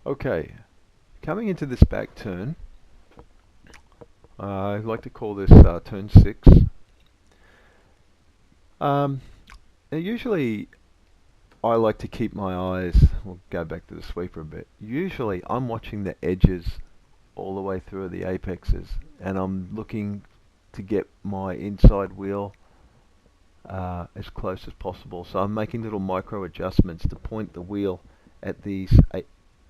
Okay, coming into this back turn, I like to call this turn 6. Um, now usually I like to keep my eyes, we'll go back to the sweeper a bit. Usually I'm watching the edges all the way through the apexes, and I'm looking to get my inside wheel as close as possible. So I'm making little micro adjustments to point the wheel at these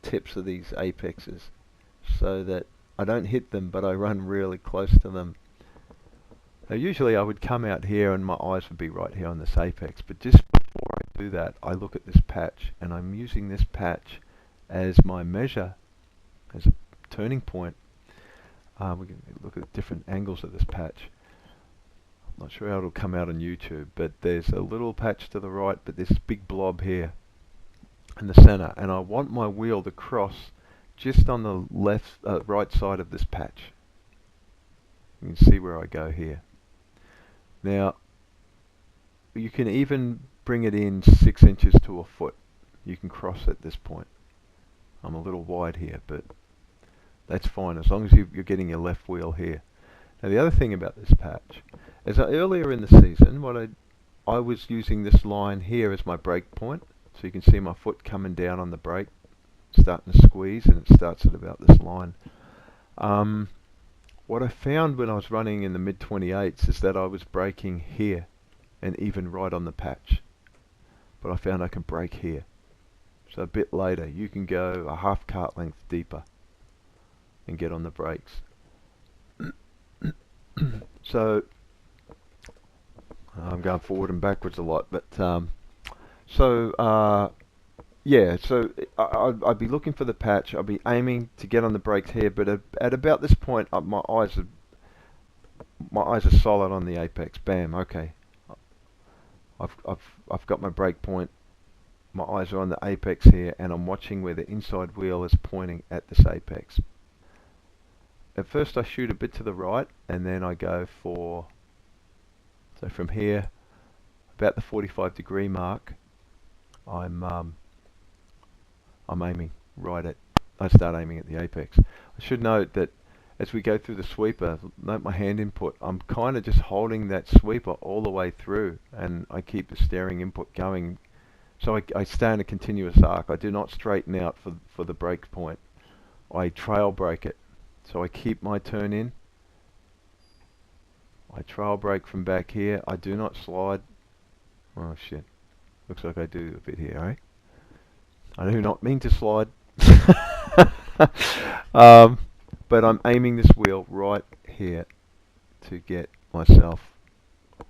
tips of these apexes so that I don't hit them, but I run really close to them. Now usually I would come out here and my eyes would be right here on this apex, but just before I do that, I look at this patch, and I'm using this patch as my measure, as a turning point. We can look at different angles of this patch. I'm not sure how it'll come out on YouTube, but there's a little patch to the right, but this big blob here in the center, and I want my wheel to cross just on the right side of this patch. You can see where I go here. Now, you can even bring it in 6 inches to a foot. You can cross at this point. I'm a little wide here, but that's fine as long as you're getting your left wheel here. Now the other thing about this patch is that earlier in the season, I was using this line here as my brake point, so you can see my foot coming down on the brake, starting to squeeze, and it starts at about this line. What I found when I was running in the mid 28s is that I was braking here and even right on the patch, but I found I can brake here. So a bit later you can go a half cart length deeper and get on the brakes. So I'm going forward and backwards a lot, but yeah, so I'd be looking for the patch. I'd be aiming to get on the brakes here, but at about this point, my eyes are solid on the apex. Bam. Okay, I've got my brake point. My eyes are on the apex here, and I'm watching where the inside wheel is pointing at this apex. At first, I shoot a bit to the right, and then I go for, so from here, about the 45-degree mark, I'm aiming right at, I start aiming at the apex. I should note that as we go through the sweeper, note my hand input, I'm kind of just holding that sweeper all the way through, and I keep the steering input going. So I stay in a continuous arc. I do not straighten out for the brake point. I trail brake it. So I keep my turn in. I trail brake from back here. I do not slide. Oh shit. Looks like I do a bit here, eh? I do not mean to slide. But I'm aiming this wheel right here to get myself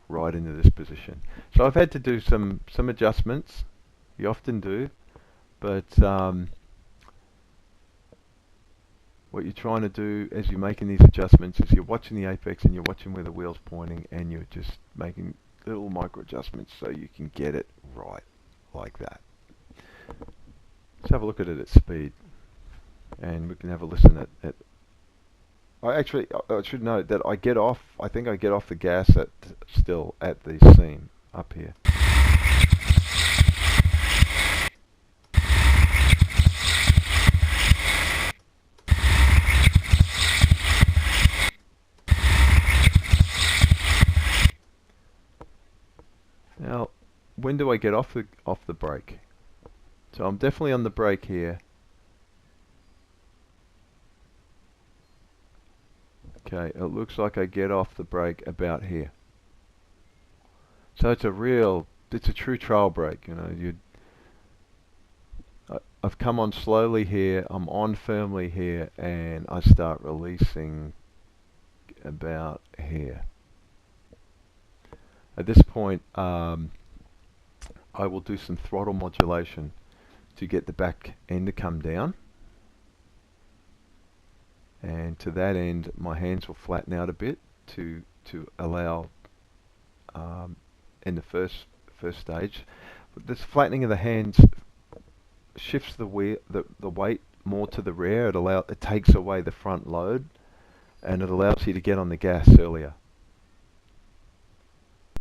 right into this position. So I've had to do some adjustments. You often do, but what you're trying to do as you're making these adjustments is you're watching the apex and you're watching where the wheel's pointing, and you're just making little micro adjustments so you can get it right like that. Let's have a look at it at speed, and we can have a listen at I should note that I think I get off the gas still at the seam up here. Now, when do I get off the brake? So I'm definitely on the brake here. Okay, it looks like I get off the brake about here. So it's a true trail brake. You know, I've come on slowly here. I'm on firmly here, and I start releasing about here. At this point, I will do some throttle modulation to get the back end to come down. And to that end, my hands will flatten out a bit to allow in the first stage. But this flattening of the hands shifts the weight more to the rear. It takes away the front load, and it allows you to get on the gas earlier.